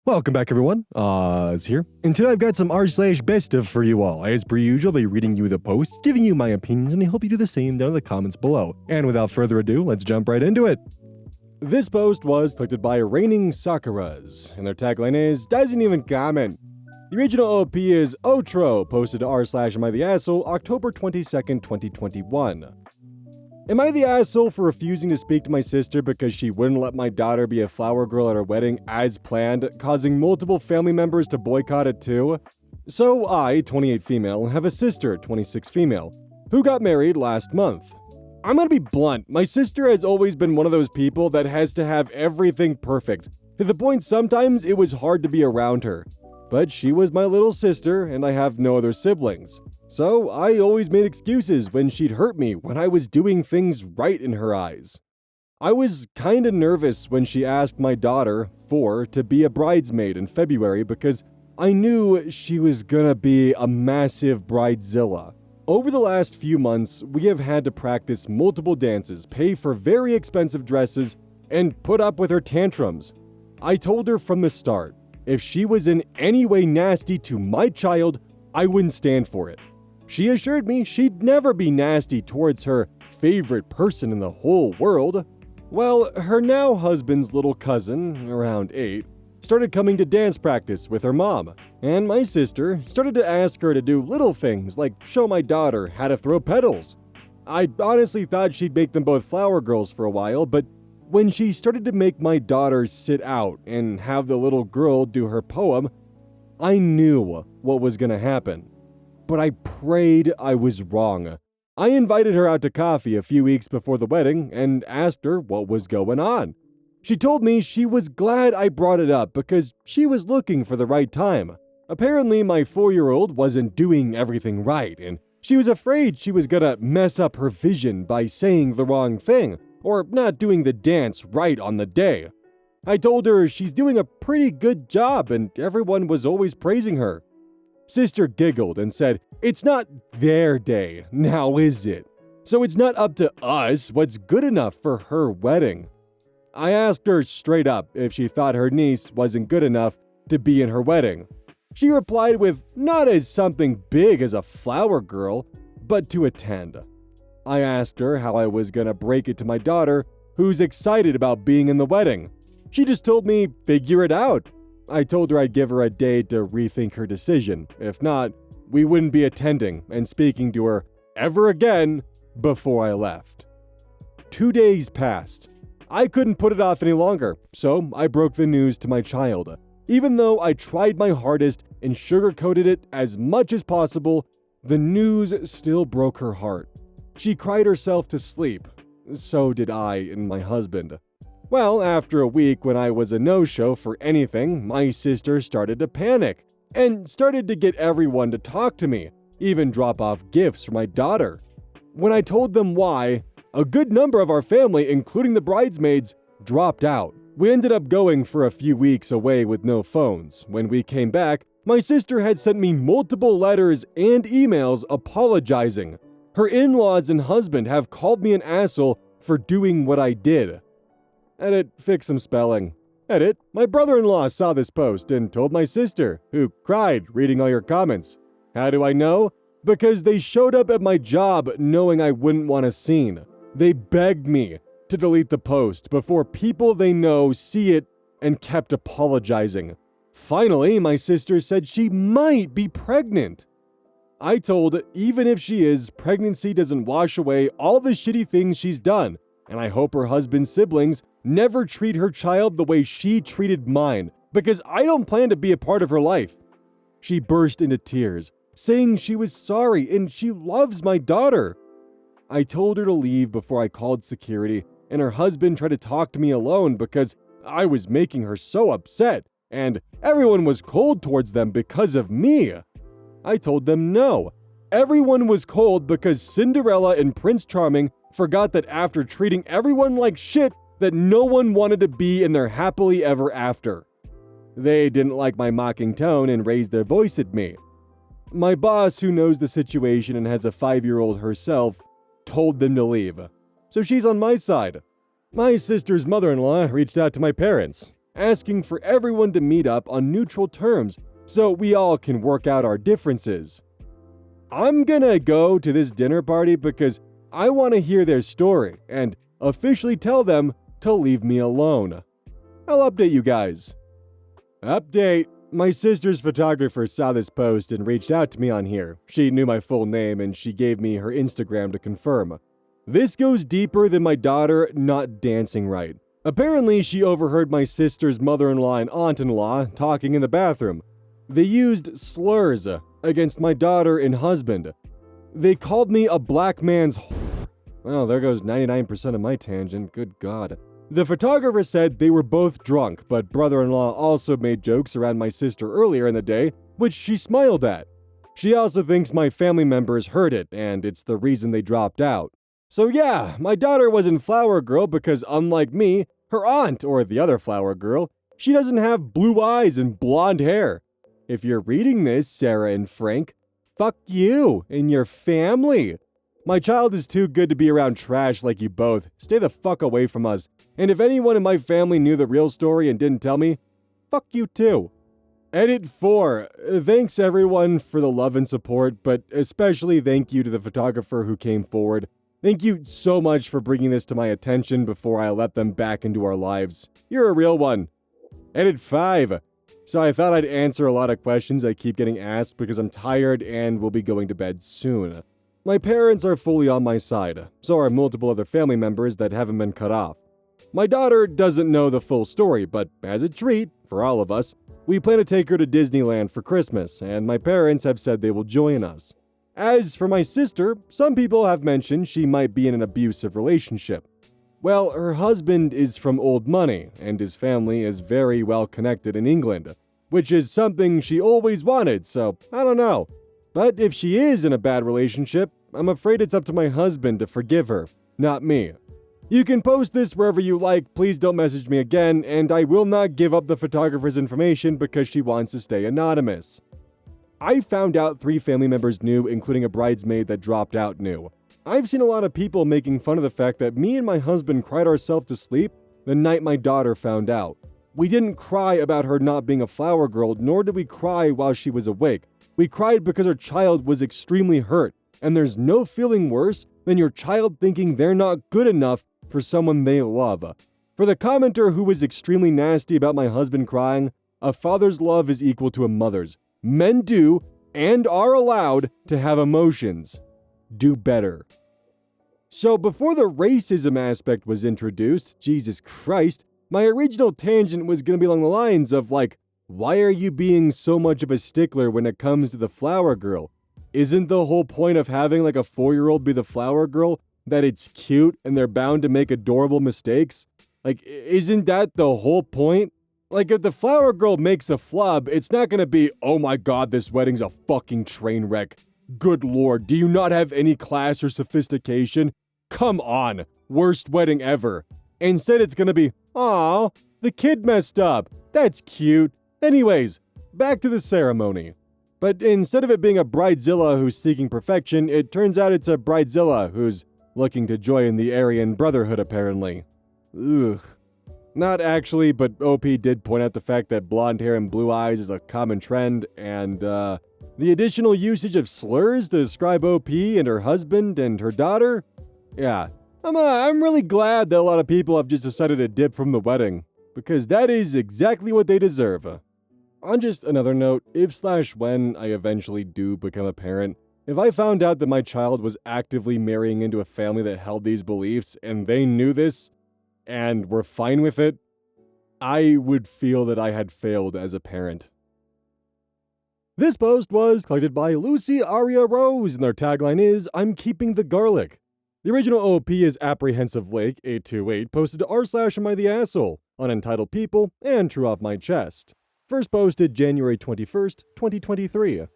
Welcome back, everyone. It's here. And today I've got some r/BestOf for you all. As per usual, I'll be reading you the posts, giving you my opinions, and I hope you do the same down in the comments below. And without further ado, let's jump right into it. This post was collected by Raining Sakuras, and their tagline is, "Doesn't even comment." The original OP is Outro, posted to r/AmITheAsshole, October 22nd, 2021. Am I the asshole for refusing to speak to my sister because she wouldn't let my daughter be a flower girl at her wedding as planned, causing multiple family members to boycott it too? So I, 28 female, have a sister, 26 female, who got married last month. I'm gonna be blunt, my sister has always been one of those people that has to have everything perfect, to the point sometimes it was hard to be around her. But she was my little sister and I have no other siblings. So I always made excuses when she'd hurt me when I was doing things right in her eyes. I was kinda nervous when she asked my daughter, 4, to be a bridesmaid in February because I knew she was gonna be a massive bridezilla. Over the last few months, we have had to practice multiple dances, pay for very expensive dresses, and put up with her tantrums. I told her from the start, if she was in any way nasty to my child, I wouldn't stand for it. She assured me she'd never be nasty towards her favorite person in the whole world. Well, her now husband's little cousin, around 8, started coming to dance practice with her mom, and my sister started to ask her to do little things like show my daughter how to throw petals. I honestly thought she'd make them both flower girls for a while, but when she started to make my daughter sit out and have the little girl do her poem, I knew what was gonna happen. But I prayed I was wrong. I invited her out to coffee a few weeks before the wedding and asked her what was going on. She told me she was glad I brought it up because she was looking for the right time. Apparently my 4-year-old wasn't doing everything right and she was afraid she was gonna mess up her vision by saying the wrong thing or not doing the dance right on the day. I told her she's doing a pretty good job and everyone was always praising her. Sister giggled and said, "It's not their day, now is it? So it's not up to us what's good enough for her wedding." I asked her straight up if she thought her niece wasn't good enough to be in her wedding. She replied with not as something big as a flower girl, but to attend. I asked her how I was gonna break it to my daughter, who's excited about being in the wedding. She just told me, figure it out. I told her I'd give her a day to rethink her decision. If not, we wouldn't be attending and speaking to her ever again before I left. 2 days passed. I couldn't put it off any longer, so I broke the news to my child. Even though I tried my hardest and sugarcoated it as much as possible, the news still broke her heart. She cried herself to sleep. So did I and my husband. Well, after a week when I was a no-show for anything, my sister started to panic and started to get everyone to talk to me, even drop off gifts for my daughter. When I told them why, a good number of our family, including the bridesmaids, dropped out. We ended up going for a few weeks away with no phones. When we came back, my sister had sent me multiple letters and emails apologizing. Her in-laws and husband have called me an asshole for doing what I did. Edit, fix some spelling. Edit, my brother-in-law saw this post and told my sister, who cried reading all your comments. How do I know? Because they showed up at my job knowing I wouldn't want a scene. They begged me to delete the post before people they know see it and kept apologizing. Finally, my sister said she might be pregnant. I told even if she is, pregnancy doesn't wash away all the shitty things she's done, and I hope her husband's siblings never treat her child the way she treated mine, because I don't plan to be a part of her life. She burst into tears, saying she was sorry and she loves my daughter. I told her to leave before I called security, and her husband tried to talk to me alone because I was making her so upset, and everyone was cold towards them because of me. I told them no. Everyone was cold because Cinderella and Prince Charming forgot that after treating everyone like shit, that no one wanted to be in their happily ever after. They didn't like my mocking tone and raised their voice at me. My boss, who knows the situation and has a 5-year-old herself, told them to leave. So she's on my side. My sister's mother-in-law reached out to my parents. asking for everyone to meet up on neutral terms so we all can work out our differences. I'm gonna go to this dinner party because I want to hear their story and officially tell them to leave me alone. I'll update you guys. Update. My sister's photographer saw this post and reached out to me on here. She knew my full name and she gave me her Instagram to confirm. This goes deeper than my daughter not dancing right. Apparently, she overheard my sister's mother-in-law and aunt-in-law talking in the bathroom. They used slurs against my daughter and husband. They called me a black man's whore. Well, there goes 99% of my tangent, good God. The photographer said they were both drunk, but brother-in-law also made jokes around my sister earlier in the day, which she smiled at. She also thinks my family members heard it, and it's the reason they dropped out. So yeah, my daughter wasn't Flower Girl because unlike me, her aunt, or the other Flower Girl, she doesn't have blue eyes and blonde hair. If you're reading this, Sarah and Frank, fuck you and your family. My child is too good to be around trash like you both. Stay the fuck away from us. And if anyone in my family knew the real story and didn't tell me, fuck you too. Edit 4. Thanks everyone for the love and support, but especially thank you to the photographer who came forward. Thank you so much for bringing this to my attention before I let them back into our lives. You're a real one. Edit 5. So I thought I'd answer a lot of questions I keep getting asked because I'm tired and will be going to bed soon. My parents are fully on my side, so are multiple other family members that haven't been cut off. My daughter doesn't know the full story, but as a treat, for all of us, we plan to take her to Disneyland for Christmas, and my parents have said they will join us. As for my sister, some people have mentioned she might be in an abusive relationship. Well, her husband is from old money, and his family is very well connected in England, which is something she always wanted, so I don't know. But if she is in a bad relationship, I'm afraid it's up to my husband to forgive her, not me. You can post this wherever you like, please don't message me again, and I will not give up the photographer's information because she wants to stay anonymous. I found out 3 family members knew, including a bridesmaid that dropped out knew. I've seen a lot of people making fun of the fact that me and my husband cried ourselves to sleep the night my daughter found out. We didn't cry about her not being a flower girl, nor did we cry while she was awake. We cried because our child was extremely hurt, and there's no feeling worse than your child thinking they're not good enough for someone they love. For the commenter who was extremely nasty about my husband crying, a father's love is equal to a mother's. Men do and are allowed to have emotions. Do better. So before the racism aspect was introduced, Jesus Christ, my original tangent was going to be along the lines of like, why are you being so much of a stickler when it comes to the flower girl? Isn't the whole point of having like a 4-year-old be the flower girl that it's cute and they're bound to make adorable mistakes? Like, isn't that the whole point? Like, if the flower girl makes a flub, it's not gonna be, oh my god, this wedding's a fucking train wreck. Good lord, do you not have any class or sophistication? Come on, worst wedding ever. Instead, it's gonna be, aw, the kid messed up. That's cute. Anyways, back to the ceremony. But instead of it being a bridezilla who's seeking perfection, it turns out it's a bridezilla who's looking to join the Aryan Brotherhood, apparently. Ugh. Not actually, but OP did point out the fact that blonde hair and blue eyes is a common trend, and the additional usage of slurs to describe OP and her husband and her daughter? Yeah, I'm really glad that a lot of people have just decided to dip from the wedding, because that is exactly what they deserve. On just another note, if/when I eventually do become a parent, if I found out that my child was actively marrying into a family that held these beliefs and they knew this, and were fine with it, I would feel that I had failed as a parent. This post was collected by Lucy Aria Rose, and their tagline is, I'm keeping the garlic. The original OP is Apprehensive Lake 828, posted to r/am_I_the_asshole, on Entitled People, and True Off My Chest. First posted January 21st, 2023.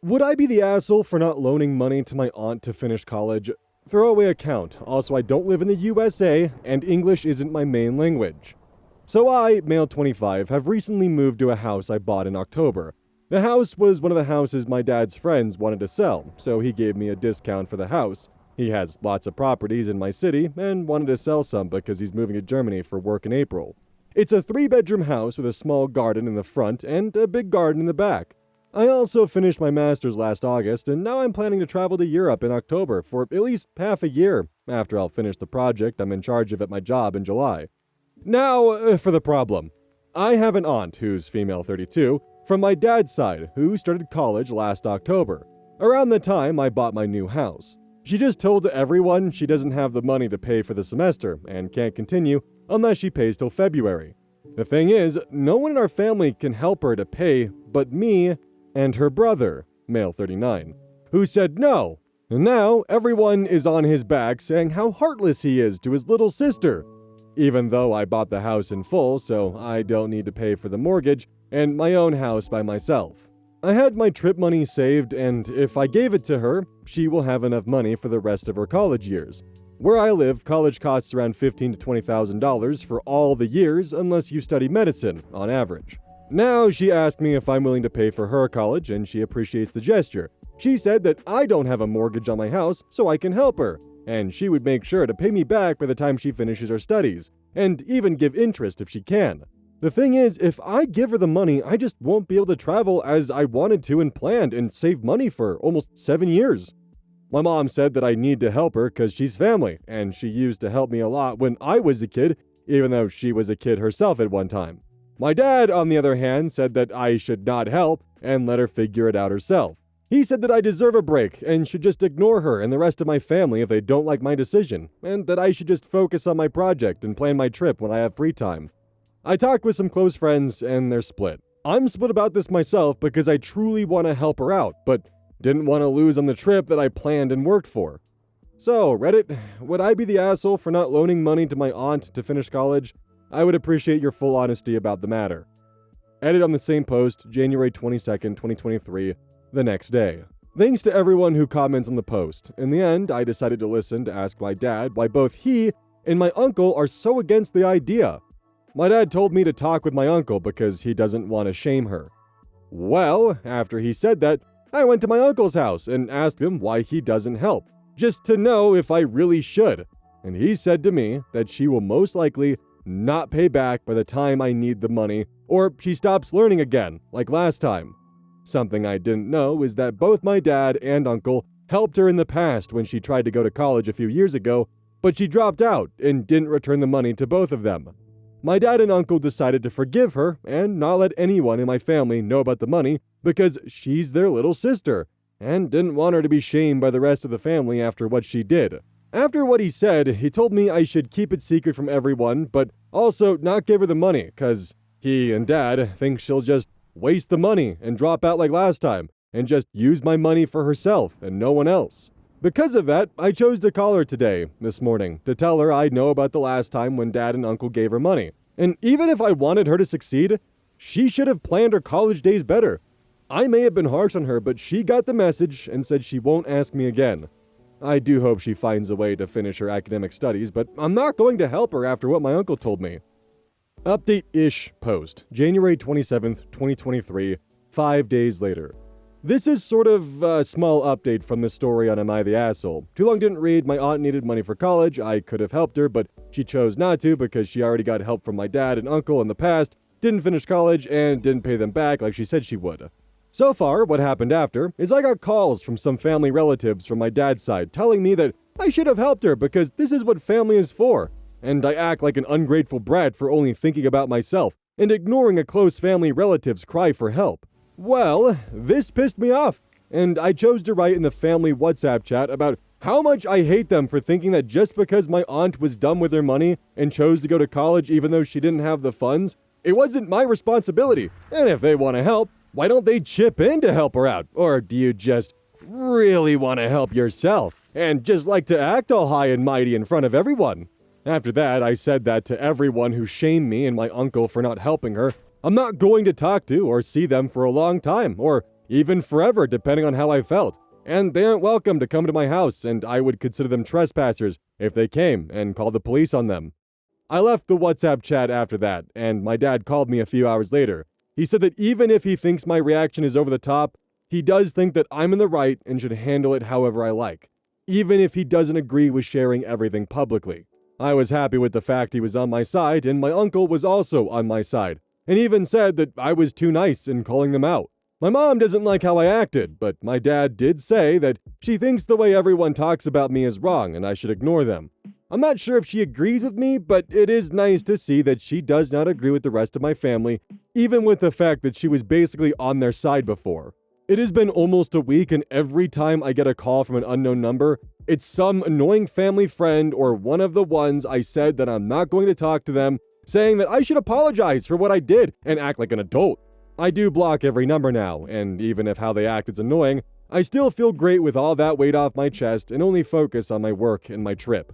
Would I be the asshole for not loaning money to my aunt to finish college? Throwaway account. Also, I don't live in the USA, and English isn't my main language. So I, male 25, have recently moved to a house I bought in October. The house was one of the houses my dad's friends wanted to sell, so he gave me a discount for the house. He has lots of properties in my city, and wanted to sell some because he's moving to Germany for work in April. It's a 3-bedroom house with a small garden in the front and a big garden in the back. I also finished my master's last August, and now I'm planning to travel to Europe in October for at least half a year, after I'll finish the project I'm in charge of at my job in July. Now, for the problem. I have an aunt who's female 32, from my dad's side, who started college last October, around the time I bought my new house. She just told everyone she doesn't have the money to pay for the semester and can't continue unless she pays till February. The thing is, no one in our family can help her to pay but me and her brother, male 39, who said no. And now everyone is on his back saying how heartless he is to his little sister, even though I bought the house in full so I don't need to pay for the mortgage and my own house by myself. I had my trip money saved, and if I gave it to her, she will have enough money for the rest of her college years. Where I live, college costs around $15,000 to $20,000 for all the years unless you study medicine, on average. Now she asked me if I'm willing to pay for her college, and she appreciates the gesture. She said that I don't have a mortgage on my house, so I can help her, and she would make sure to pay me back by the time she finishes her studies, and even give interest if she can. The thing is, if I give her the money, I just won't be able to travel as I wanted to and planned and save money for almost 7 years. My mom said that I need to help her because she's family, and she used to help me a lot when I was a kid, even though she was a kid herself at one time. My dad, on the other hand, said that I should not help and let her figure it out herself. He said that I deserve a break and should just ignore her and the rest of my family if they don't like my decision, and that I should just focus on my project and plan my trip when I have free time. I talked with some close friends, and they're split. I'm split about this myself because I truly want to help her out, but didn't want to lose on the trip that I planned and worked for. So, Reddit, would I be the asshole for not loaning money to my aunt to finish college? I would appreciate your full honesty about the matter. Edit on the same post, January 22nd, 2023, the next day. Thanks to everyone who comments on the post. In the end, I decided to listen to ask my dad why both he and my uncle are so against the idea. My dad told me to talk with my uncle because he doesn't want to shame her. Well, after he said that, I went to my uncle's house and asked him why he doesn't help, just to know if I really should. And he said to me that she will most likely not pay back by the time I need the money, or she stops learning again, like last time. Something I didn't know is that both my dad and uncle helped her in the past when she tried to go to college a few years ago, but she dropped out and didn't return the money to both of them. My dad and uncle decided to forgive her and not let anyone in my family know about the money because she's their little sister, and didn't want her to be shamed by the rest of the family after what she did. After what he said, he told me I should keep it secret from everyone, but also not give her the money, cause he and dad think she'll just waste the money and drop out like last time, and just use my money for herself and no one else. Because of that, I chose to call her this morning, to tell her I know about the last time when dad and uncle gave her money. And even if I wanted her to succeed, she should have planned her college days better. I may have been harsh on her, but she got the message and said she won't ask me again. I do hope she finds a way to finish her academic studies, but I'm not going to help her after what my uncle told me. Update-ish post, January 27th, 2023, 5 days later. This is sort of a small update from the story on Am I the Asshole. Too long didn't read, my aunt needed money for college, I could have helped her, but she chose not to because she already got help from my dad and uncle in the past, didn't finish college, and didn't pay them back like she said she would. So far, what happened after is I got calls from some family relatives from my dad's side telling me that I should have helped her because this is what family is for, and I act like an ungrateful brat for only thinking about myself and ignoring a close family relative's cry for help. Well, this pissed me off, and I chose to write in the family WhatsApp chat about how much I hate them for thinking that just because my aunt was dumb with her money and chose to go to college even though she didn't have the funds, it wasn't my responsibility, and if they want to help, why don't they chip in to help her out? Or do you just really want to help yourself and just like to act all high and mighty in front of everyone? After that, I said that to everyone who shamed me and my uncle for not helping her. I'm not going to talk to or see them for a long time, or even forever depending on how I felt. And they aren't welcome to come to my house, and I would consider them trespassers if they came and called the police on them. I left the WhatsApp chat after that, and my dad called me a few hours later. He said that even if he thinks my reaction is over the top, he does think that I'm in the right and should handle it however I like, even if he doesn't agree with sharing everything publicly. I was happy with the fact he was on my side, and my uncle was also on my side, and even said that I was too nice in calling them out. My mom doesn't like how I acted, but my dad did say that she thinks the way everyone talks about me is wrong and I should ignore them. I'm not sure if she agrees with me, but it is nice to see that she does not agree with the rest of my family, even with the fact that she was basically on their side before. It has been almost a week, and every time I get a call from an unknown number, it's some annoying family friend or one of the ones I said that I'm not going to talk to them, saying that I should apologize for what I did and act like an adult. I do block every number now, and even if how they act is annoying, I still feel great with all that weight off my chest and only focus on my work and my trip.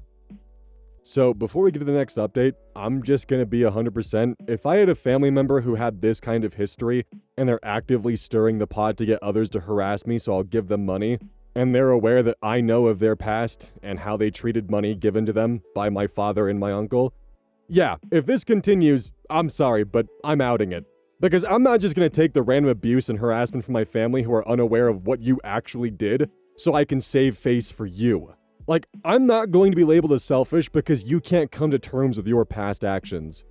So before we get to the next update, I'm just gonna be 100%. If I had a family member who had this kind of history and they're actively stirring the pot to get others to harass me so I'll give them money, and they're aware that I know of their past and how they treated money given to them by my father and my uncle, yeah, if this continues, I'm sorry, but I'm outing it. Because I'm not just gonna take the random abuse and harassment from my family who are unaware of what you actually did so I can save face for you. Like, I'm not going to be labeled as selfish because you can't come to terms with your past actions.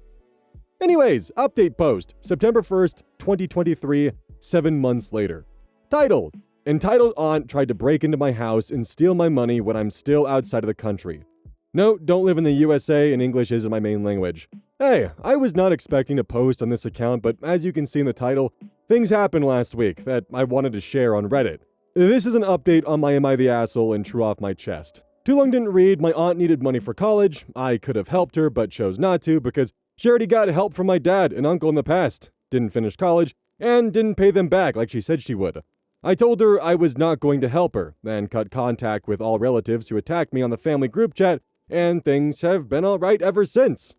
Anyways, update post, September 1st, 2023, 7 months later. Titled, Entitled Aunt tried to break into my house and steal my money when I'm still outside of the country. No, don't live in the USA and English isn't my main language. Hey, I was not expecting to post on this account, but as you can see in the title, things happened last week that I wanted to share on Reddit. This is an update on my Am I the Asshole and True Off My Chest. Too long didn't read, my aunt needed money for college. I could have helped her, but chose not to because she already got help from my dad and uncle in the past, didn't finish college, and didn't pay them back like she said she would. I told her I was not going to help her, then cut contact with all relatives who attacked me on the family group chat, and things have been alright ever since.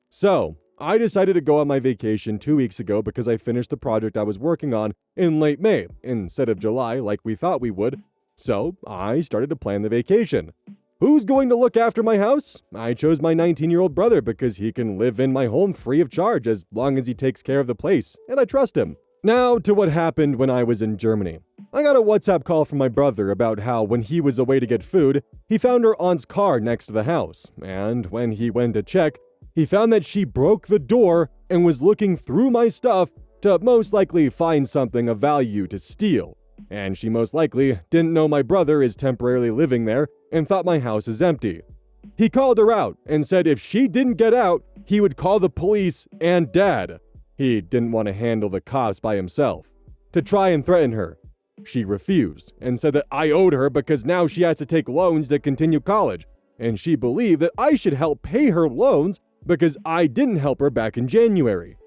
So, I decided to go on my vacation 2 weeks ago because I finished the project I was working on in late May, instead of July like we thought we would, so I started to plan the vacation. Who's going to look after my house? I chose my 19-year-old brother because he can live in my home free of charge as long as he takes care of the place, and I trust him. Now to what happened when I was in Germany. I got a WhatsApp call from my brother about how when he was away to get food, he found her aunt's car next to the house, and when he went to check, he found that she broke the door and was looking through my stuff to most likely find something of value to steal. And she most likely didn't know my brother is temporarily living there and thought my house is empty. He called her out and said if she didn't get out, he would call the police and dad. He didn't want to handle the cops by himself. To try and threaten her. She refused and said that I owed her because now she has to take loans to continue college. And she believed that I should help pay her loans because I didn't help her back in January.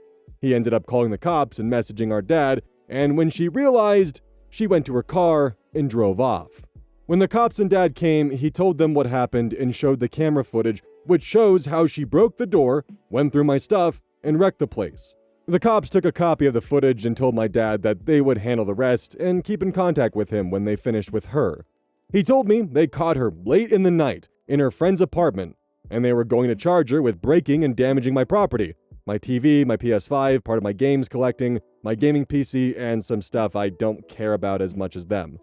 He ended up calling the cops and messaging our dad, and when she realized, she went to her car and drove off. When the cops and dad came, he told them what happened and showed the camera footage, which shows how she broke the door, went through my stuff, and wrecked the place. The cops took a copy of the footage and told my dad that they would handle the rest and keep in contact with him when they finished with her. He told me they caught her late in the night in her friend's apartment, and they were going to charge her with breaking and damaging my property. My TV, my PS5, part of my games collecting, my gaming PC, and some stuff I don't care about as much as them.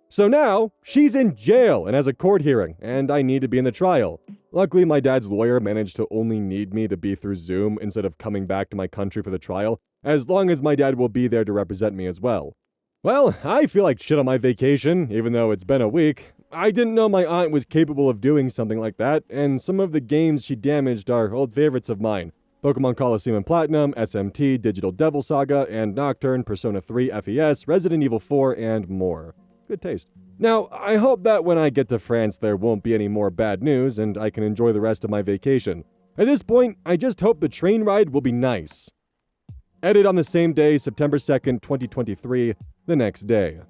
So now, she's in jail and has a court hearing, and I need to be in the trial. Luckily, my dad's lawyer managed to only need me to be through Zoom instead of coming back to my country for the trial, as long as my dad will be there to represent me as well. Well, I feel like shit on my vacation, even though it's been a week. I didn't know my aunt was capable of doing something like that, and some of the games she damaged are old favorites of mine. Pokemon Coliseum and Platinum, SMT, Digital Devil Saga, and Nocturne, Persona 3, FES, Resident Evil 4, and more. Good taste. Now, I hope that when I get to France there won't be any more bad news and I can enjoy the rest of my vacation. At this point, I just hope the train ride will be nice. Edit on the same day, September 2nd, 2023, the next day.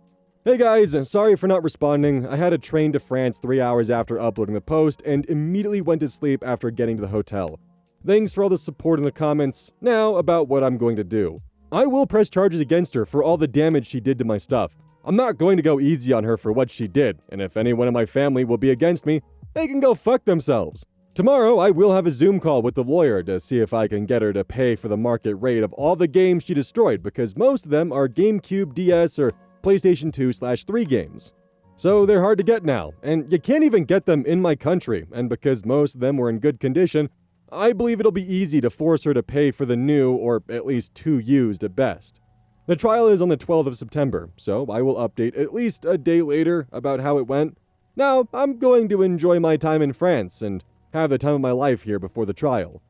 Hey guys, sorry for not responding. I had a train to France 3 hours after uploading the post and immediately went to sleep after getting to the hotel. Thanks for all the support in the comments. Now, about what I'm going to do. I will press charges against her for all the damage she did to my stuff. I'm not going to go easy on her for what she did, and if anyone in my family will be against me, they can go fuck themselves. Tomorrow, I will have a Zoom call with the lawyer to see if I can get her to pay for the market rate of all the games she destroyed, because most of them are GameCube, DS, or PlayStation 2/3 games. So they're hard to get now, and you can't even get them in my country, and because most of them were in good condition, I believe it'll be easy to force her to pay for the new, or at least 2 used at best. The trial is on the 12th of September, so I will update at least a day later about how it went. Now, I'm going to enjoy my time in France and have the time of my life here before the trial.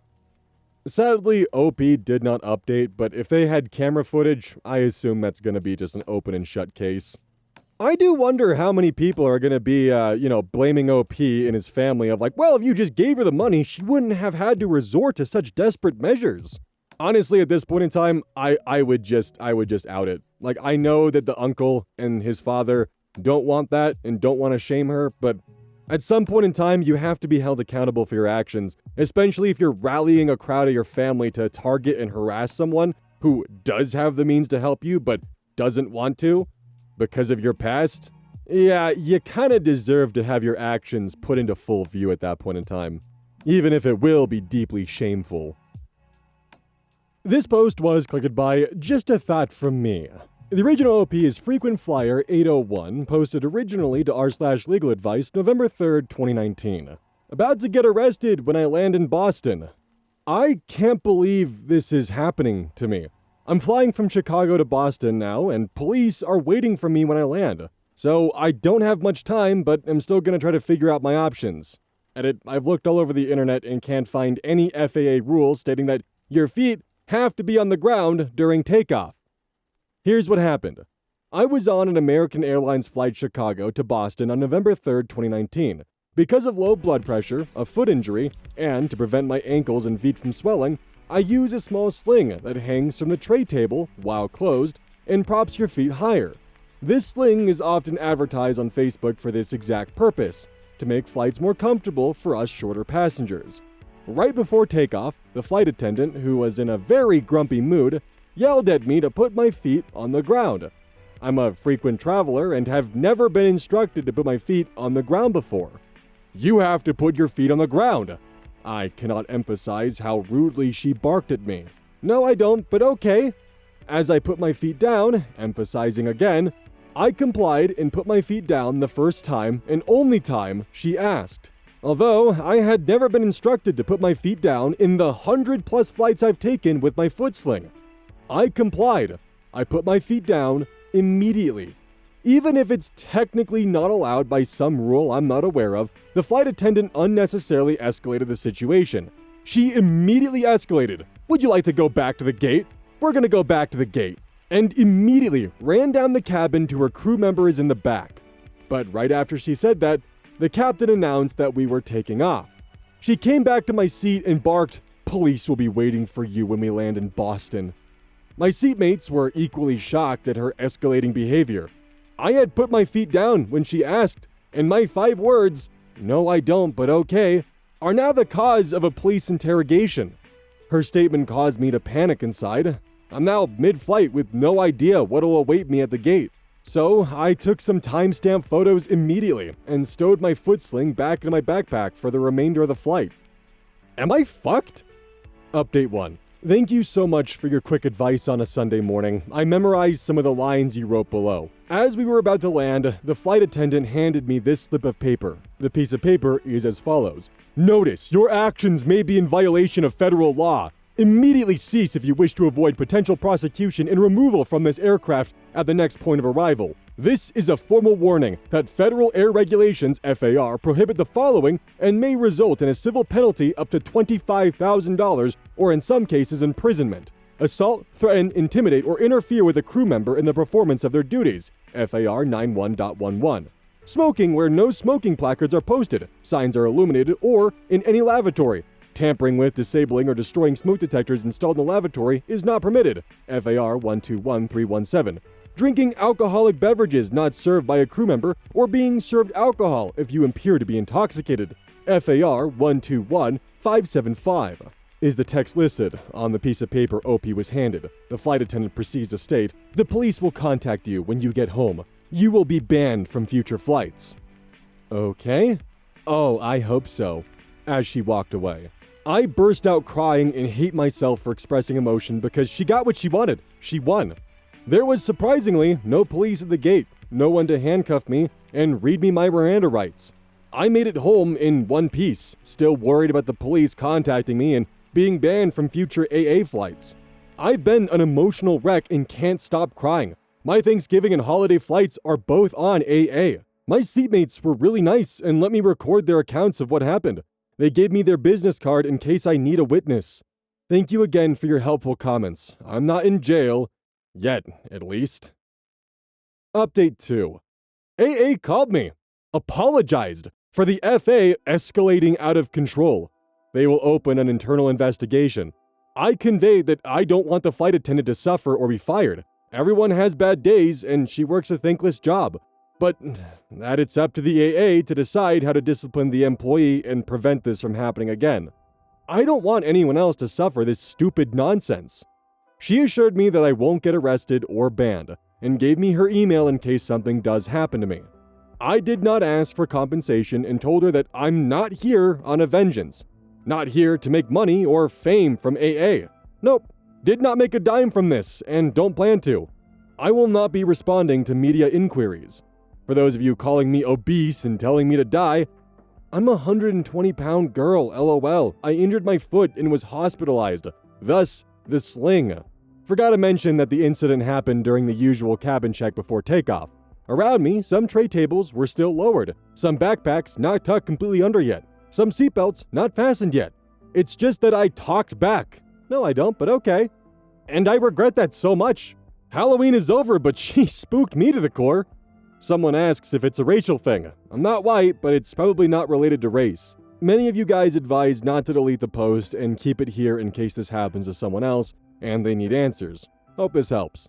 Sadly, OP did not update, but if they had camera footage, I assume that's going to be just an open and shut case. I do wonder how many people are going to be, blaming OP and his family of like, well, if you just gave her the money, she wouldn't have had to resort to such desperate measures. Honestly, at this point in time, I would just out it. Like, I know that the uncle and his father don't want that and don't want to shame her, but at some point in time, you have to be held accountable for your actions, especially if you're rallying a crowd of your family to target and harass someone who does have the means to help you, but doesn't want to because of your past. Yeah, you kind of deserve to have your actions put into full view at that point in time, even if it will be deeply shameful. This post was clicked by Just a Thought From Me. The original OP is Frequent Flyer 801, posted originally to r/legal advice November 3rd, 2019. About to get arrested when I land in Boston. I can't believe this is happening to me. I'm flying from Chicago to Boston now, and police are waiting for me when I land. So I don't have much time, but I'm still gonna try to figure out my options. Edit, I've looked all over the internet and can't find any FAA rules stating that your feet have to be on the ground during takeoff. Here's what happened. I was on an American Airlines flight Chicago to Boston on November 3rd, 2019. Because of low blood pressure, a foot injury, and to prevent my ankles and feet from swelling, I use a small sling that hangs from the tray table, while closed, and props your feet higher. This sling is often advertised on Facebook for this exact purpose, to make flights more comfortable for us shorter passengers. Right before takeoff, the flight attendant, who was in a very grumpy mood, yelled at me to put my feet on the ground. I'm a frequent traveler and have never been instructed to put my feet on the ground before. You have to put your feet on the ground. I cannot emphasize how rudely she barked at me. No, I don't, but okay. As I put my feet down, emphasizing again, I complied and put my feet down the first time and only time she asked. Although I had never been instructed to put my feet down in the 100+ flights I've taken with my foot sling. I complied. I put my feet down immediately. Even if it's technically not allowed by some rule I'm not aware of, the flight attendant unnecessarily escalated the situation. She immediately escalated. Would you like to go back to the gate? We're gonna go back to the gate. And immediately ran down the cabin to her crew members in the back. But right after she said that, the captain announced that we were taking off. She came back to my seat and barked, "Police will be waiting for you when we land in Boston." My seatmates were equally shocked at her escalating behavior. I had put my feet down when she asked, and my 5 words, "No I don't, but okay," are now the cause of a police interrogation. Her statement caused me to panic inside. I'm now mid-flight with no idea what'll await me at the gate. So I took some timestamp photos immediately and stowed my foot sling back in my backpack for the remainder of the flight. Am I fucked? Update 1. Thank you so much for your quick advice on a Sunday morning. I memorized some of the lines you wrote below. As we were about to land, the flight attendant handed me this slip of paper. The piece of paper is as follows. Notice, your actions may be in violation of federal law. Immediately cease if you wish to avoid potential prosecution and removal from this aircraft at the next point of arrival. This is a formal warning that federal air regulations, FAR, prohibit the following and may result in a civil penalty up to $25,000 or in some cases imprisonment. Assault, threaten, intimidate, or interfere with a crew member in the performance of their duties, FAR 91.11. Smoking where no smoking placards are posted, signs are illuminated, or in any lavatory. Tampering with, disabling, or destroying smoke detectors installed in the lavatory is not permitted, FAR 121317. Drinking alcoholic beverages not served by a crew member or being served alcohol if you appear to be intoxicated, FAR 121575. Is the text listed on the piece of paper OP was handed. The flight attendant proceeds to state, the police will contact you when you get home. You will be banned from future flights. Okay. Oh, I hope so. As she walked away. I burst out crying and hate myself for expressing emotion because she got what she wanted. She won. There was surprisingly no police at the gate, no one to handcuff me, and read me my Miranda rights. I made it home in one piece, still worried about the police contacting me and being banned from future AA flights. I've been an emotional wreck and can't stop crying. My Thanksgiving and holiday flights are both on AA. My seatmates were really nice and let me record their accounts of what happened. They gave me their business card in case I need a witness. Thank you again for your helpful comments. I'm not in jail. Yet, at least. Update 2. AA called me. Apologized for the FA escalating out of control. They will open an internal investigation. I conveyed that I don't want the flight attendant to suffer or be fired. Everyone has bad days and she works a thankless job. But that it's up to the AA to decide how to discipline the employee and prevent this from happening again. I don't want anyone else to suffer this stupid nonsense. She assured me that I won't get arrested or banned, and gave me her email in case something does happen to me. I did not ask for compensation and told her that I'm not here on a vengeance. Not here to make money or fame from AA. Nope, did not make a dime from this, and don't plan to. I will not be responding to media inquiries. For those of you calling me obese and telling me to die, I'm a 120-pound girl, LOL. I injured my foot and was hospitalized. Thus, the sling. Forgot to mention that the incident happened during the usual cabin check before takeoff. Around me, some tray tables were still lowered, some backpacks not tucked completely under yet, some seatbelts not fastened yet. It's just that I talked back. No, I don't, but okay. And I regret that so much. Halloween is over, but she spooked me to the core. Someone asks if it's a racial thing. I'm not white, but it's probably not related to race. Many of you guys advise not to delete the post and keep it here in case this happens to someone else and they need answers. Hope this helps.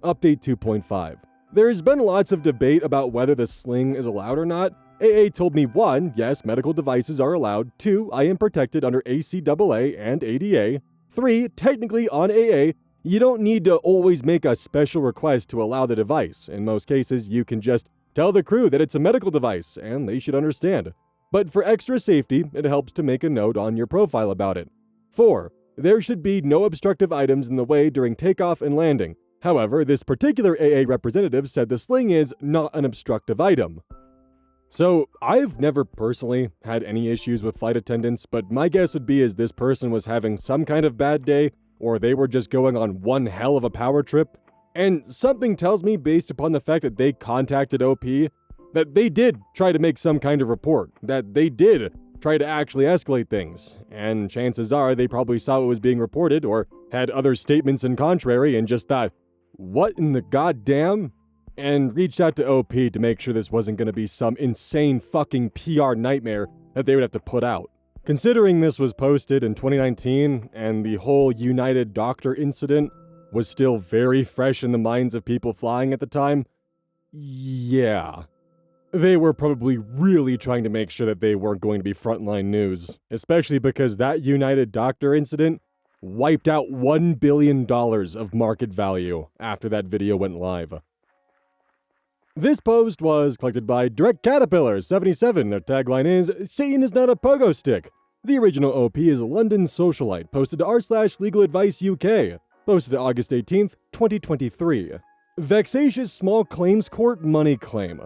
Update 2.5. There has been lots of debate about whether the sling is allowed or not. AA told me 1, yes, medical devices are allowed. 2, I am protected under ACAA and ADA. 3, technically on AA, you don't need to always make a special request to allow the device. In most cases, you can just tell the crew that it's a medical device, and they should understand. But for extra safety, it helps to make a note on your profile about it. 4, there should be no obstructive items in the way during takeoff and landing. However, this particular AA representative said the sling is not an obstructive item. So, I've never personally had any issues with flight attendants, but my guess would be is this person was having some kind of bad day, or they were just going on one hell of a power trip. And something tells me, based upon the fact that they contacted OP, that they did try to make some kind of report, that they did try to actually escalate things, and chances are they probably saw what was being reported or had other statements in contrary and just thought, what in the goddamn? And reached out to OP to make sure this wasn't going to be some insane fucking PR nightmare that they would have to put out. Considering this was posted in 2019 and the whole United Doctor incident was still very fresh in the minds of people flying at the time, yeah. They were probably really trying to make sure that they weren't going to be frontline news, especially because that United Doctor incident wiped out $1 billion of market value after that video went live. This post was collected by Direct Caterpillar 77. Their tagline is, Satan is not a pogo stick. The original OP is a London socialite, posted to r/Legal Advice UK, posted August 18th, 2023. Vexatious Small Claims Court Money Claim.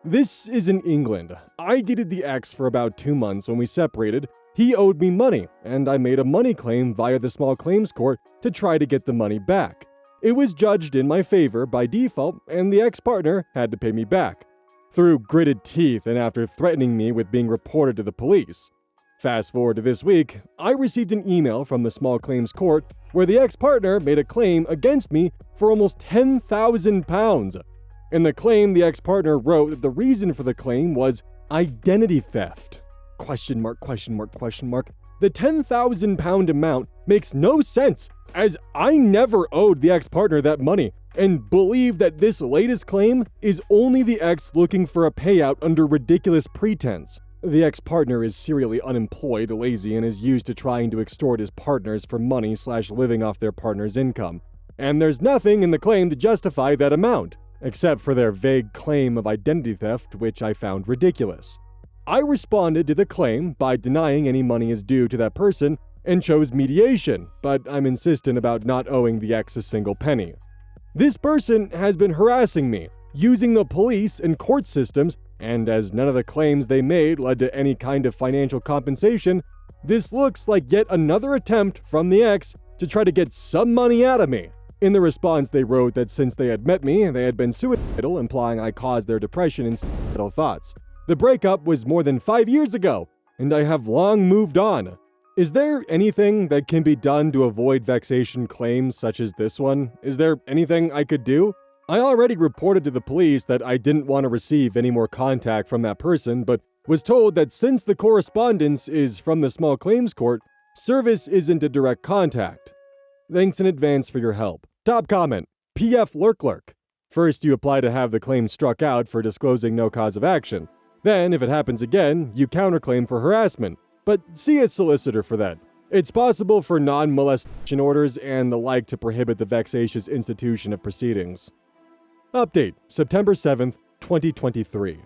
This is in England. I dated the ex for about 2 months when we separated. He owed me money, and I made a money claim via the small claims court to try to get the money back. It was judged in my favor by default, and the ex-partner had to pay me back. Through gritted teeth and after threatening me with being reported to the police. Fast forward to this week, I received an email from the small claims court where the ex-partner made a claim against me for almost £10,000. In the claim, the ex-partner wrote that the reason for the claim was identity theft. Question mark, question mark, question mark. The £10,000 amount makes no sense, as I never owed the ex-partner that money, and believe that this latest claim is only the ex looking for a payout under ridiculous pretense. The ex-partner is serially unemployed, lazy, and is used to trying to extort his partners for money / living off their partner's income. And there's nothing in the claim to justify that amount, except for their vague claim of identity theft, which I found ridiculous. I responded to the claim by denying any money is due to that person and chose mediation, but I'm insistent about not owing the ex a single penny. This person has been harassing me, using the police and court systems, and as none of the claims they made led to any kind of financial compensation, this looks like yet another attempt from the ex to try to get some money out of me. In the response, they wrote that since they had met me, they had been suicidal, implying I caused their depression and suicidal thoughts. The breakup was more than 5 years ago, and I have long moved on. Is there anything that can be done to avoid vexation claims such as this one? Is there anything I could do? I already reported to the police that I didn't want to receive any more contact from that person, but was told that since the correspondence is from the small claims court, service isn't a direct contact. Thanks in advance for your help. Top comment, PF Lurk. First, you apply to have the claim struck out for disclosing no cause of action. Then, if it happens again, you counterclaim for harassment. But see a solicitor for that. It's possible for non-molestation orders and the like to prohibit the vexatious institution of proceedings. Update, September 7th, 2023.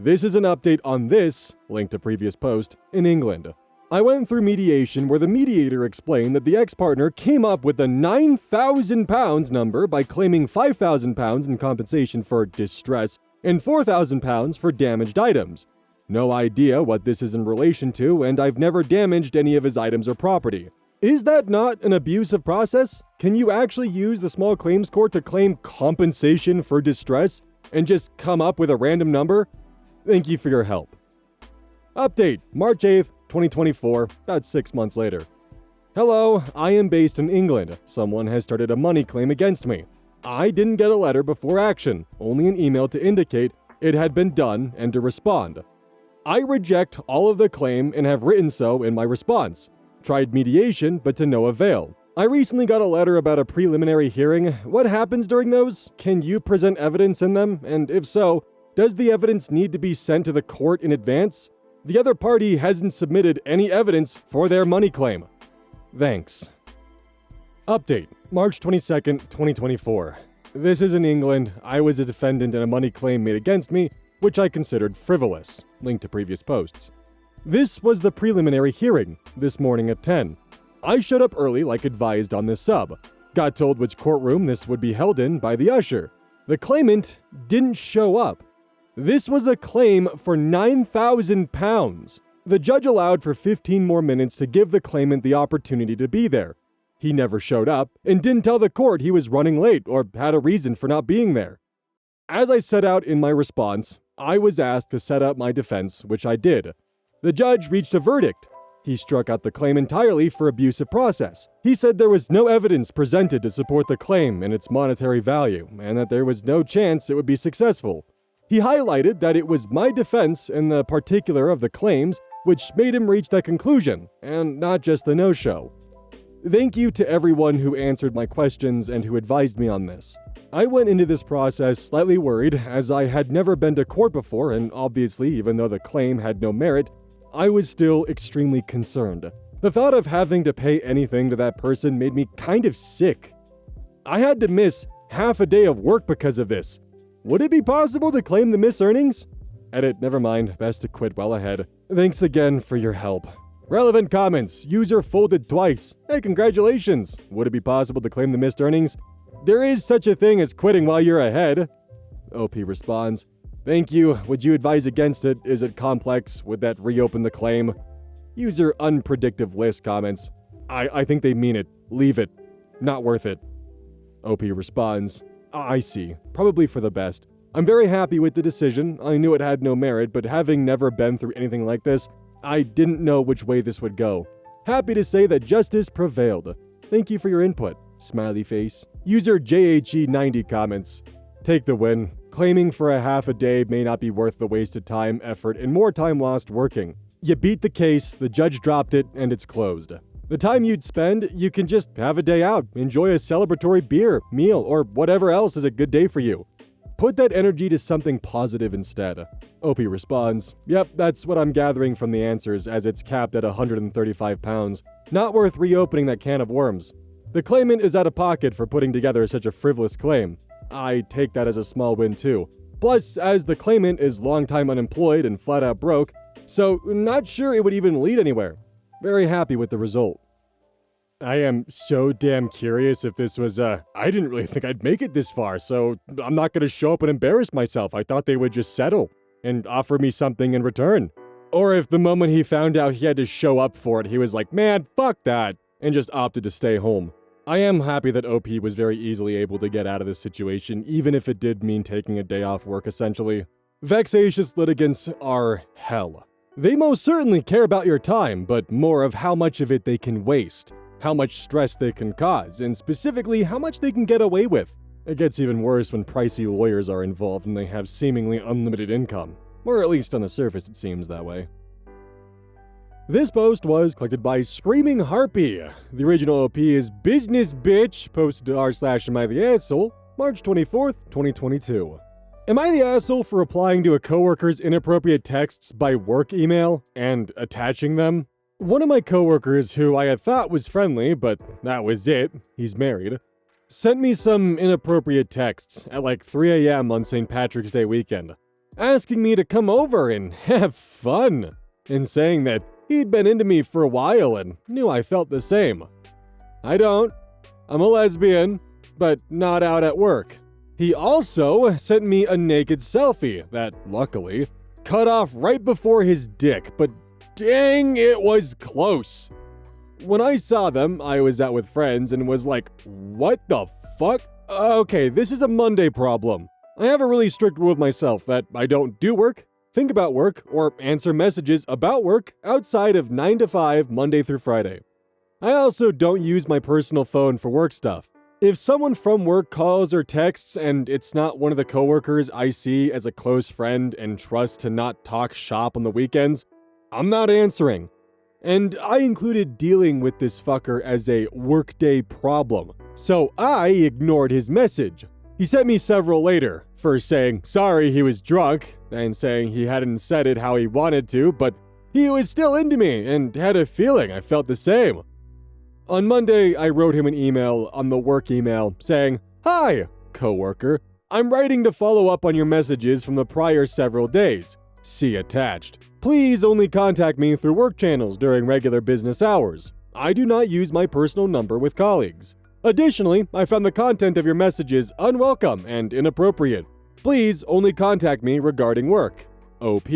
This is an update on this, link to previous post, in England. I went through mediation where the mediator explained that the ex-partner came up with the £9,000 number by claiming £5,000 in compensation for distress and £4,000 for damaged items. No idea what this is in relation to, and I've never damaged any of his items or property. Is that not an abusive process? Can you actually use the small claims court to claim compensation for distress and just come up with a random number? Thank you for your help. Update, March 8th, 2024, about 6 months later. Hello, I am based in England. Someone has started a money claim against me. I didn't get a letter before action, only an email to indicate it had been done and to respond. I reject all of the claim and have written so in my response. Tried mediation, but to no avail. I recently got a letter about a preliminary hearing. What happens during those? Can you present evidence in them? And if so, does the evidence need to be sent to the court in advance? The other party hasn't submitted any evidence for their money claim. Thanks. Update, March 22nd, 2024. This is in England. I was a defendant in a money claim made against me, which I considered frivolous. Link to previous posts. This was the preliminary hearing, this morning at 10. I showed up early like advised on this sub. Got told which courtroom this would be held in by the usher. The claimant didn't show up. This was a claim for £9,000. The judge allowed for 15 more minutes to give the claimant the opportunity to be there. He never showed up and didn't tell the court he was running late or had a reason for not being there. As I set out in my response, I was asked to set up my defense, which I did. The judge reached a verdict. He struck out the claim entirely for abusive process. He said there was no evidence presented to support the claim and its monetary value, and that there was no chance it would be successful. He highlighted that it was my defense in the particular of the claims which made him reach that conclusion, and not just the no-show. Thank you to everyone who answered my questions and who advised me on this. I went into this process slightly worried, as I had never been to court before, and obviously, even though the claim had no merit, I was still extremely concerned. The thought of having to pay anything to that person made me kind of sick. I had to miss half a day of work because of this. Would it be possible to claim the missed earnings? Edit, never mind, best to quit well ahead. Thanks again for your help. Relevant comments, user folded twice. Hey, congratulations. Would it be possible to claim the missed earnings? There is such a thing as quitting while you're ahead. OP responds, thank you. Would you advise against it? Is it complex? Would that reopen the claim? User unpredictive list comments, I think they mean it. Leave it. Not worth it. OP responds, I see. Probably for the best. I'm very happy with the decision. I knew it had no merit, but having never been through anything like this, I didn't know which way this would go. Happy to say that justice prevailed. Thank you for your input. Smiley face. User JHE90 comments, take the win. Claiming for a half a day may not be worth the wasted time, effort, and more time lost working. You beat the case, the judge dropped it, and it's closed. The time you'd spend, you can just have a day out, enjoy a celebratory beer, meal, or whatever else is a good day for you. Put that energy to something positive instead. OP responds, yep, that's what I'm gathering from the answers, as it's capped at 135 pounds. Not worth reopening that can of worms. The claimant is out of pocket for putting together such a frivolous claim. I take that as a small win too. Plus, as the claimant is long time unemployed and flat out broke, so not sure it would even lead anywhere. Very happy with the result. I am so damn curious if this was, I didn't really think I'd make it this far, so I'm not gonna show up and embarrass myself. I thought they would just settle and offer me something in return. Or if the moment he found out he had to show up for it, he was like, man, fuck that, and just opted to stay home. I am happy that OP was very easily able to get out of this situation, even if it did mean taking a day off work, essentially. Vexatious litigants are hell. They most certainly care about your time, but more of how much of it they can waste, how much stress they can cause, and specifically how much they can get away with. It gets even worse when pricey lawyers are involved and they have seemingly unlimited income. Or at least on the surface it seems that way. This post was collected by Screaming Harpy. The original OP is Business Bitch, posted to r/am I the asshole, March 24th, 2022. Am I the asshole for replying to a coworker's inappropriate texts by work email and attaching them? One of my coworkers, who I had thought was friendly, but that was it, he's married, sent me some inappropriate texts at like 3 a.m. on St. Patrick's Day weekend, asking me to come over and have fun, and saying that he'd been into me for a while and knew I felt the same. I don't. I'm a lesbian, but not out at work. He also sent me a naked selfie that, luckily, cut off right before his dick, but dang, it was close. When I saw them, I was out with friends and was like, what the fuck? Okay, this is a Monday problem. I have a really strict rule with myself that I don't do work, think about work, or answer messages about work outside of 9 to 5, Monday through Friday. I also don't use my personal phone for work stuff. If someone from work calls or texts and it's not one of the coworkers I see as a close friend and trust to not talk shop on the weekends, I'm not answering. And I included dealing with this fucker as a workday problem, so I ignored his message. He sent me several later, first saying sorry he was drunk, and saying he hadn't said it how he wanted to, but he was still into me and had a feeling I felt the same. On Monday, I wrote him an email on the work email saying, "Hi, coworker, I'm writing to follow up on your messages from the prior several days. See attached. Please only contact me through work channels during regular business hours. I do not use my personal number with colleagues. Additionally, I found the content of your messages unwelcome and inappropriate. Please only contact me regarding work. OP."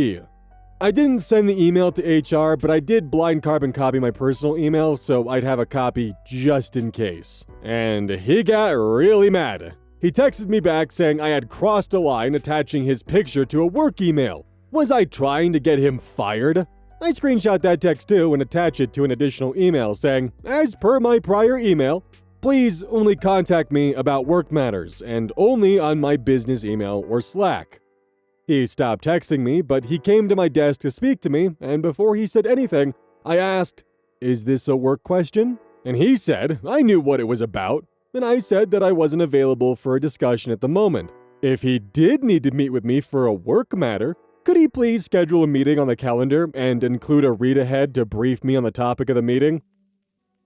I didn't send the email to HR, but I did blind carbon copy my personal email so I'd have a copy just in case. And he got really mad. He texted me back saying I had crossed a line attaching his picture to a work email. Was I trying to get him fired? I screenshot that text too and attach it to an additional email saying, as per my prior email, please only contact me about work matters and only on my business email or Slack. He stopped texting me, but he came to my desk to speak to me, and before he said anything, I asked, "Is this a work question?" And he said I knew what it was about. Then I said that I wasn't available for a discussion at the moment. If he did need to meet with me for a work matter, could he please schedule a meeting on the calendar and include a read-ahead to brief me on the topic of the meeting?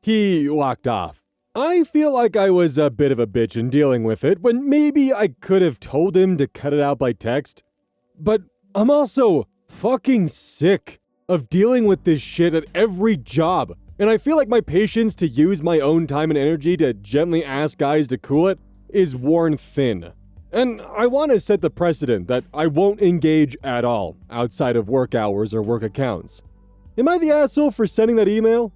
He walked off. I feel like I was a bit of a bitch in dealing with it, when maybe I could have told him to cut it out by text. But I'm also fucking sick of dealing with this shit at every job, and I feel like my patience to use my own time and energy to gently ask guys to cool it is worn thin. And I want to set the precedent that I won't engage at all outside of work hours or work accounts. Am I the asshole for sending that email?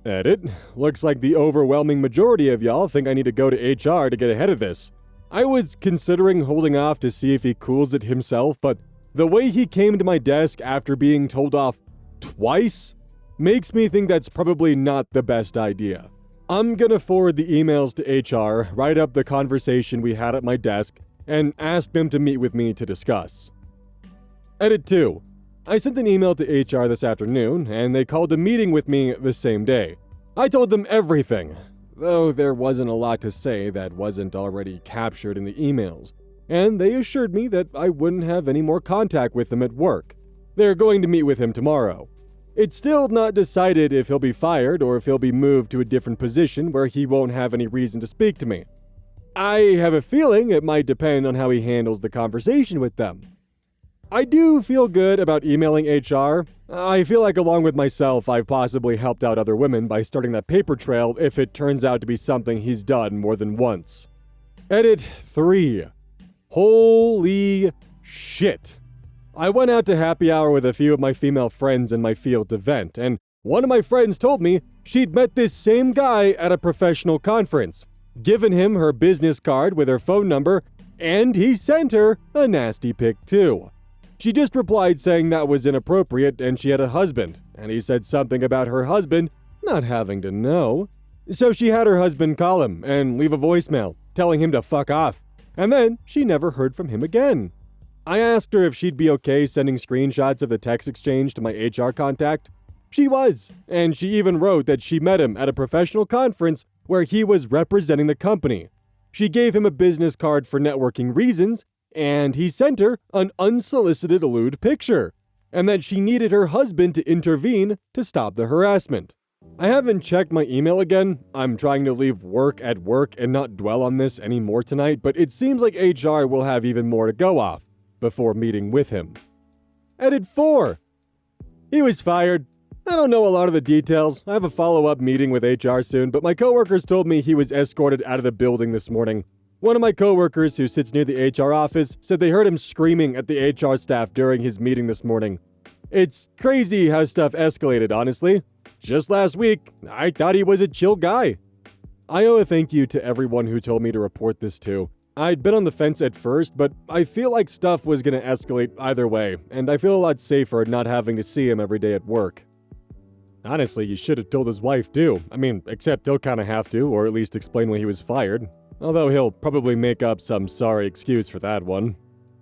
Edit. Looks like the overwhelming majority of y'all think I need to go to HR to get ahead of this. I was considering holding off to see if he cools it himself, but the way he came to my desk after being told off twice makes me think that's probably not the best idea. I'm gonna forward the emails to HR, write up the conversation we had at my desk, and ask them to meet with me to discuss. Edit 2. I sent an email to HR this afternoon, and they called a meeting with me the same day. I told them everything, though there wasn't a lot to say that wasn't already captured in the emails. And they assured me that I wouldn't have any more contact with him at work. They're going to meet with him tomorrow. It's still not decided if he'll be fired or if he'll be moved to a different position where he won't have any reason to speak to me. I have a feeling it might depend on how he handles the conversation with them. I do feel good about emailing HR. I feel like along with myself, I've possibly helped out other women by starting that paper trail if it turns out to be something he's done more than once. Edit 3. Holy shit. I went out to happy hour with a few of my female friends in my field to vent, and one of my friends told me she'd met this same guy at a professional conference, given him her business card with her phone number, and he sent her a nasty pic too. She just replied saying that was inappropriate and she had a husband, and he said something about her husband not having to know. So she had her husband call him and leave a voicemail, telling him to fuck off, and then she never heard from him again. I asked her if she'd be okay sending screenshots of the text exchange to my HR contact. She was, and she even wrote that she met him at a professional conference where he was representing the company. She gave him a business card for networking reasons, and he sent her an unsolicited lewd picture, and that she needed her husband to intervene to stop the harassment. I haven't checked my email again. I'm trying to leave work at work and not dwell on this anymore tonight, but it seems like HR will have even more to go off before meeting with him. Edit 4. He was fired. I don't know a lot of the details. I have a follow-up meeting with HR soon, but my coworkers told me he was escorted out of the building this morning. One of my coworkers who sits near the HR office said they heard him screaming at the HR staff during his meeting this morning. It's crazy how stuff escalated, honestly. Just last week, I thought he was a chill guy. I owe a thank you to everyone who told me to report this too. I'd been on the fence at first, but I feel like stuff was gonna escalate either way, and I feel a lot safer not having to see him every day at work. Honestly, you should have told his wife too. I mean, except he'll kinda have to, or at least explain why he was fired. Although he'll probably make up some sorry excuse for that one.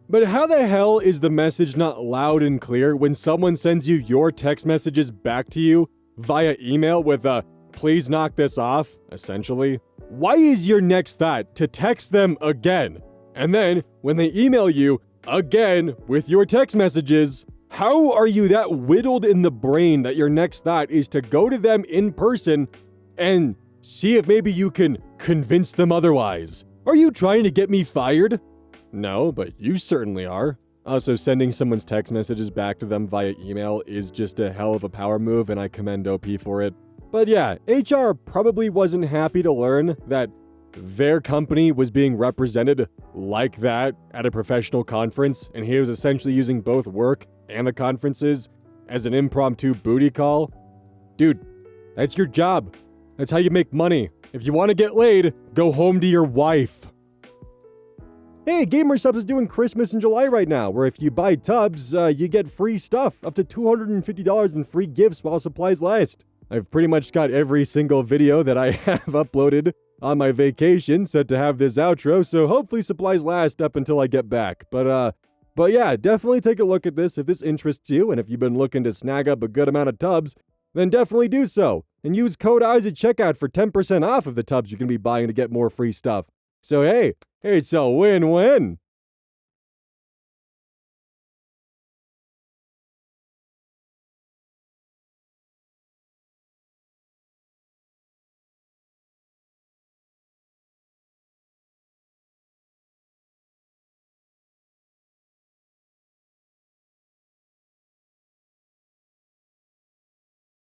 But how the hell is the message not loud and clear when someone sends you your text messages back to you via email with a "please knock this off," essentially? Why is your next thought to text them again? And then, when they email you again with your text messages, how are you that whittled in the brain that your next thought is to go to them in person and see if maybe you can convince them otherwise? Are you trying to get me fired? No, but you certainly are. Also, sending someone's text messages back to them via email is just a hell of a power move, and I commend OP for it. But yeah, HR probably wasn't happy to learn that their company was being represented like that at a professional conference, and he was essentially using both work and the conferences as an impromptu booty call. Dude, that's your job. That's how you make money. If you want to get laid, go home to your wife. Hey, GamerSubs is doing Christmas in July right now, where if you buy tubs, you get free stuff, up to $250 in free gifts while supplies last. I've pretty much got every single video that I have uploaded on my vacation set to have this outro, so hopefully supplies last up until I get back. But yeah, definitely take a look at this if this interests you, and if you've been looking to snag up a good amount of tubs, then definitely do so. And use code EYES at checkout for 10% off of the tubs you're going to be buying to get more free stuff. So hey, it's a win-win.